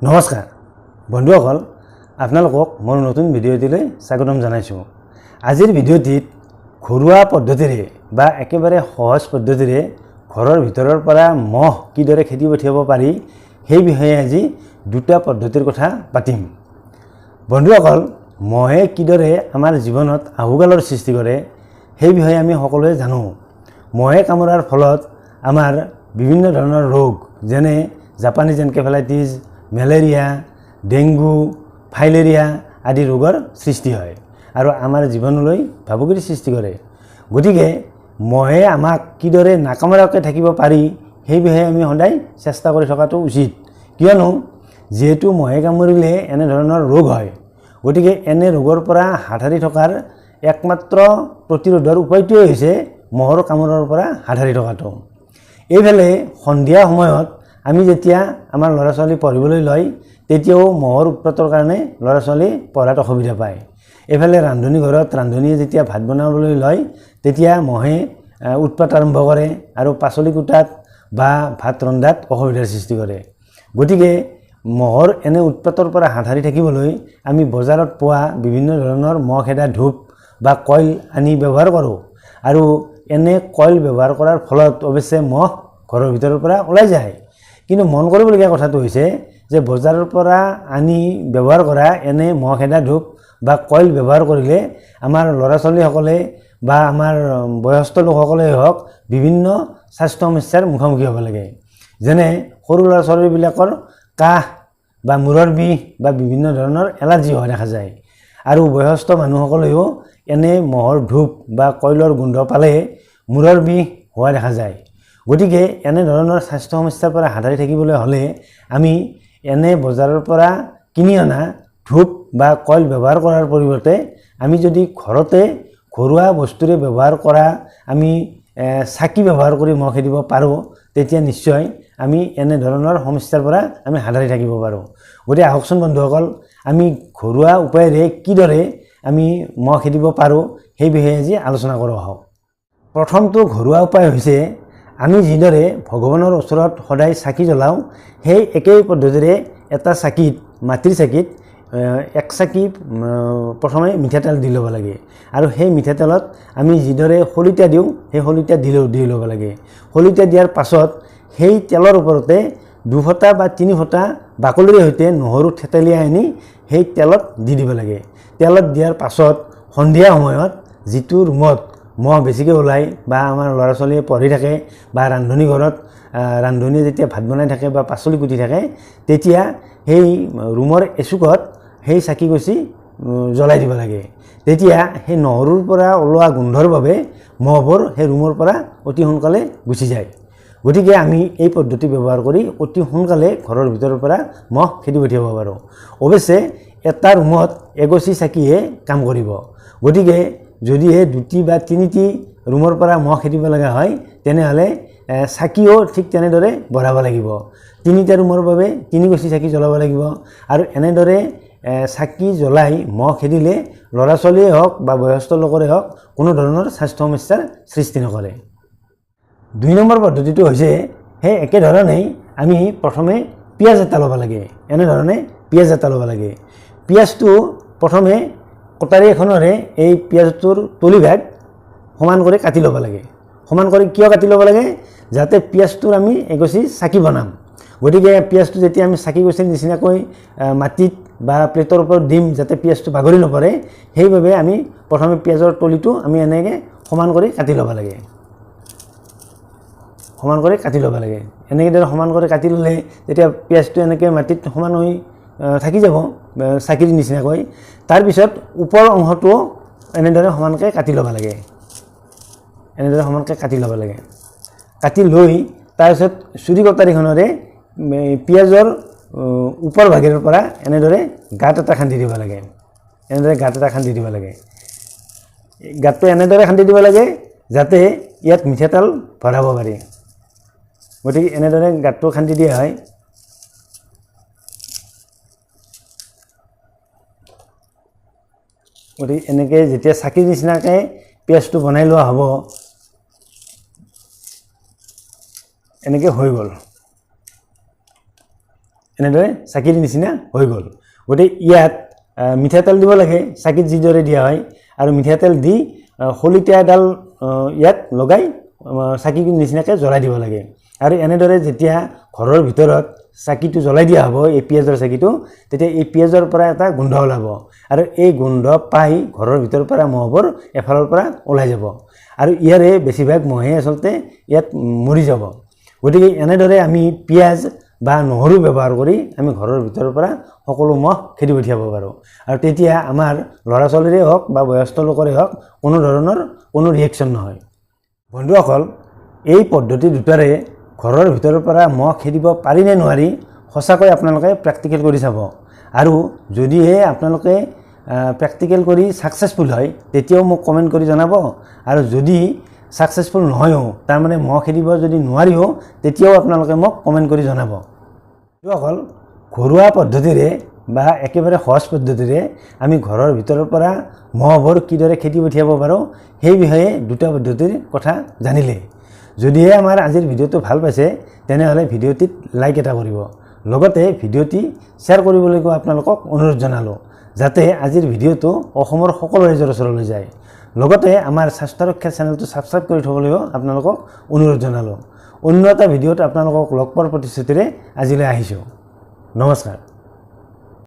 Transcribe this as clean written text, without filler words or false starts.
নমস্কাৰ বন্ধুসকল, আপোনালোকক মোৰ নতুন ভিডিঅ'টিলৈ স্বাগতম জনাইছোঁ। আজিৰ ভিডিঅ'টিত ঘৰুৱা পদ্ধতিৰে বা একেবাৰে সহজ পদ্ধতিৰে ঘৰৰ ভিতৰৰ পৰা মহ কিদৰে খেদি পঠিয়াব পাৰি সেই বিষয়ে আজি দুটা পদ্ধতিৰ কথা পাতিম। বন্ধুসকল, মহে কিদৰে আমাৰ জীৱনত আহুকালৰ সৃষ্টি কৰে সেই বিষয়ে আমি সকলোৱে জানো। মহে কামোৰাৰ ফলত আমাৰ বিভিন্ন ধৰণৰ ৰোগ যেনে Japanese encephalitis, malaria, dengue, filaria আদি ৰোগৰ সৃষ্টি হয় আৰু আমাৰ জীৱনলৈ ভাবুকিৰ সৃষ্টি কৰে। গতিকে মহে আমাক কিদৰে নাকামোৰাকৈ থাকিব পাৰি সেই বিষয়ে আমি সদায় চেষ্টা কৰি থকাটো উচিত, কিয়নো যিহেতু মহে কামুৰিলে এনেধৰণৰ ৰোগ হয়। গতিকে এনে ৰোগৰ পৰা হাত সাৰি থকাৰ একমাত্ৰ প্ৰতিৰোধৰ উপায়টোৱে হৈছে মহৰ কামোৰৰ পৰা হাত সাৰি থকাটো। এইফালে সন্ধিয়া সময়ত আমি যেতিয়া আমাৰ ল'ৰা ছোৱালী পঢ়িবলৈ লয় তেতিয়াও মহৰ উৎপাতৰ কাৰণে ল'ৰা ছোৱালী পঢ়াত অসুবিধা পায়। এইফালে ৰান্ধনী ঘৰত ৰান্ধনীয়ে যেতিয়া ভাত বনাবলৈ লয় তেতিয়া মহে উৎপাত আৰম্ভ কৰে আৰু পাচলি কুটাত বা ভাত ৰন্ধাত অসুবিধাৰ সৃষ্টি কৰে। গতিকে মহৰ এনে উৎপাতৰ পৰা হাত সাৰি থাকিবলৈ আমি বজাৰত পোৱা বিভিন্ন ধৰণৰ মহ খেদা ধূপ বা কইল আনি ব্যৱহাৰ কৰোঁ আৰু এনে কইল ব্যৱহাৰ কৰাৰ ফলত অৱশ্যে মহ ঘৰৰ ভিতৰৰ পৰা ওলাই যায়। কিন্তু মন কৰিবলগীয়া কথাটো হৈছে যে বজাৰৰ পৰা আনি ব্যৱহাৰ কৰা এনে মহ খেদা ধূপ বা কইল ব্যৱহাৰ কৰিলে আমাৰ ল'ৰা ছোৱালীসকলে বা আমাৰ বয়স্ক লোকসকলেই হওক বিভিন্ন স্বাস্থ্য সমস্যাৰ মুখামুখি হ'ব লাগে। যেনে সৰু ল'ৰা ছোৱালীবিলাকৰ কাহ বা মূৰৰ বিষ বা বিভিন্ন ধৰণৰ এলাৰ্জি হোৱা দেখা যায় আৰু বয়স্ক মানুহসকলেও এনে মহৰ ধূপ বা কইলৰ গোন্ধ পালে মূৰৰ বিষ হোৱা দেখা যায়। গতিকে এনেধৰণৰ স্বাস্থ্য সমস্যাৰ পৰা হাত সাৰি থাকিবলৈ হ'লে আমি এনে বজাৰৰ পৰা কিনি অনা ধূপ বা কইল ব্যৱহাৰ কৰাৰ পৰিৱৰ্তে আমি যদি ঘৰতে ঘৰুৱা বস্তুৰে ব্যৱহাৰ কৰা আমি চাকি ব্যৱহাৰ কৰি মহ খেদিব পাৰোঁ তেতিয়া নিশ্চয় আমি এনেধৰণৰ সমস্যাৰ পৰা আমি হাত সাৰি থাকিব পাৰোঁ। গতিকে আহকচোন বন্ধুসকল, আমি ঘৰুৱা উপায়েৰে কিদৰে আমি মহ খেদিব পাৰোঁ সেই বিষয়ে আজি আলোচনা কৰোঁ আহক। প্ৰথমটো ঘৰুৱা উপায় হৈছে আমি যিদৰে ভগৱানৰ ওচৰত সদায় চাকি জ্বলাওঁ সেই একেই পদ্ধতিৰে এটা চাকিত, মাটিৰ চাকিত এক চাকি প্ৰথমে মিঠাতেল দি ল'ব লাগে আৰু সেই মিঠাতেলত আমি যিদৰে শলিতা দিওঁ সেই শলিতা দি ল'ব লাগে। শলিতা দিয়াৰ পাছত সেই তেলৰ ওপৰতে 2 ফোঁটা বা 3 ফোঁটা বাকলিৰে সৈতে নহৰু থেতেলিয়াই আনি সেই তেলত দি দিব লাগে। তেলত দিয়াৰ পাছত সন্ধিয়া সময়ত যিটো ৰুমত মহ বেছিকৈ ওলায় বা আমাৰ ল'ৰা ছোৱালীয়ে পঢ়ি থাকে বা ৰান্ধনী ঘৰত ৰান্ধনীয়ে যেতিয়া ভাত বনাই থাকে বা পাচলি কুটি থাকে তেতিয়া সেই ৰুমৰ এচুকত সেই চাকি গছি জ্বলাই দিব লাগে। তেতিয়া সেই নহৰুৰ পৰা ওলোৱা গোন্ধৰ বাবে মহবোৰ সেই ৰুমৰ পৰা অতি সোনকালে গুচি যায়। গতিকে আমি এই পদ্ধতি ব্যৱহাৰ কৰি অতি সোনকালে ঘৰৰ ভিতৰৰ পৰা মহ খেদি পঠিয়াব পাৰোঁ। অৱশ্যে এটা ৰুমত এগছি চাকিয়ে কাম কৰিব। গতিকে যদিহে 2টি বা 3টি ৰুমৰ পৰা মহ খেদিব লগা হয় তেনেহ'লে চাকিও ঠিক তেনেদৰে বঢ়াব লাগিব। 3টা ৰুমৰ বাবে 3 গছি চাকি জ্বলাব লাগিব আৰু এনেদৰে চাকি জ্বলাই মহ খেদিলে ল'ৰা ছোৱালীয়ে হওক বা বয়স্ক লোকৰে হওক কোনো ধৰণৰ স্বাস্থ্য সমস্যাৰ সৃষ্টি নকৰে। 2 নম্বৰ পদ্ধতিটো হৈছে সেই একেধৰণেই আমি প্ৰথমে পিঁয়াজ এটা ল'ব লাগে। এনেধৰণে পিঁয়াজ এটা ল'ব লাগে। পিঁয়াজটো প্ৰথমে কটাৰী এখনেৰে এই পিঁয়াজটোৰ তলিভাগ সমান কৰি কাটি ল'ব লাগে। সমান কৰি কিয় কাটি ল'ব লাগে? যাতে পিঁয়াজটোৰ আমি এগছি চাকি বনাম। গতিকে পিঁয়াজটো যেতিয়া আমি চাকি গছিৰ নিচিনাকৈ মাটিত বা প্লেটৰ ওপৰত দিম যাতে পিঁয়াজটো বাগৰি নপৰে, সেইবাবে আমি প্ৰথমে পিঁয়াজৰ তলিটো আমি এনেকৈ সমান কৰি কাটি ল'ব লাগে। সমান কৰি কাটি ল'ব লাগে। এনেকৈ সমান কৰি কাটি ল'লে তেতিয়া পিঁয়াজটো এনেকৈ মাটিত সমান হৈ থাকি যাব চাকিৰ নিচিনাকৈ। তাৰপিছত ওপৰৰ অংশটো এনেদৰে সমানকৈ কাটি ল'ব লাগে। এনেদৰে সমানকৈ কাটি ল'ব লাগে। কাটি লৈ তাৰপিছত চুৰি কটাৰীখনেৰে পিঁয়াজৰ ওপৰ ভাগৰ পৰা এনেদৰে গাঁত এটা খান্দি দিব লাগে। এনেদৰে গাঁত এটা খান্দি দিব লাগে। গাঁতটো এনেদৰে খান্দি দিব লাগে যাতে ইয়াত মিঠাতেল ভৰাব পাৰি। গতিকে এনেদৰে গাঁতটো খান্দি দিয়া হয়। গতিকে এনেকৈ যেতিয়া চাকিৰ নিচিনাকৈ পিঁয়াজটো বনাই লোৱা হ'ব, এনেকৈ হৈ গ'ল। এনেদৰে চাকিৰ নিচিনা হৈ গ'ল। গতিকে ইয়াত মিঠাতেল দিব লাগে চাকিত যিদৰে দিয়া হয়, আৰু মিঠাতেল দি শলিতা এডাল ইয়াত লগাই চাকিৰ নিচিনাকৈ জ্বলাই দিব লাগে। আৰু এনেদৰে যেতিয়া ঘৰৰ ভিতৰত চাকিটো জ্বলাই দিয়া হ'ব, এই পিঁয়াজৰ চাকিটো, তেতিয়া এই পিঁয়াজৰ পৰা এটা গোন্ধ ওলাব, আৰু এই গোন্ধ পাই ঘৰৰ ভিতৰৰ পৰা মহবোৰ এফালৰ পৰা ওলাই যাব, আৰু ইয়াৰে বেছিভাগ মহে আচলতে ইয়াত মৰি যাব। গতিকে এনেদৰে আমি পিঁয়াজ বা নহৰু ব্যৱহাৰ কৰি আমি ঘৰৰ ভিতৰৰ পৰা সকলো মহ খেদি পঠিয়াব পাৰোঁ, আৰু তেতিয়া আমাৰ ল'ৰা ছোৱালীৰে হওক বা বয়স্ক লোকৰে হওক কোনো ধৰণৰ কোনো ৰিয়েকশ্যন নহয়। বন্ধুসকল, এই পদ্ধতি দুটাৰে ঘৰৰ ভিতৰৰ পৰা মহ খেদিব পাৰি নে নোৱাৰি সঁচাকৈ আপোনালোকে প্ৰেক্টিকেল কৰি চাব, আৰু যদিহে আপোনালোকে প্ৰেক্টিকেল কৰি ছাকচেছফুল হয় তেতিয়াও মোক কমেণ্ট কৰি জনাব, আৰু যদি ছাকচেছফুল নহয়ও, তাৰমানে মহ খেদিব যদি নোৱাৰিও, তেতিয়াও আপোনালোকে মোক কমেণ্ট কৰি জনাব। বন্ধুসকল, ঘৰুৱা পদ্ধতিৰে বা একেবাৰে সহজ পদ্ধতিৰে আমি ঘৰৰ ভিতৰৰ পৰা মহবোৰ কিদৰে খেদি পঠিয়াব পাৰোঁ সেই বিষয়ে দুটা পদ্ধতিৰ কথা জানিলে। যদিহে আমাৰ আজিৰ ভিডিঅ'টো ভাল পাইছে তেনেহ'লে ভিডিঅ'টিত লাইক এটা কৰিব, লগতে ভিডিঅ'টি শ্বেয়াৰ কৰিবলৈকো আপোনালোকক অনুৰোধ জনালোঁ, যাতে আজিৰ ভিডিঅ'টো অসমৰ সকলো ৰাইজৰ ওচৰলৈ যায়। লগতে আমাৰ স্বাস্থ্য ৰক্ষা চেনেলটো ছাবস্ক্ৰাইব কৰি থ'বলৈও আপোনালোকক অনুৰোধ জনালোঁ। অন্য এটা ভিডিঅ'ত আপোনালোকক লগ পোৱাৰ প্ৰতিশ্ৰুতিৰে আজিলৈ আহিছোঁ। নমস্কাৰ।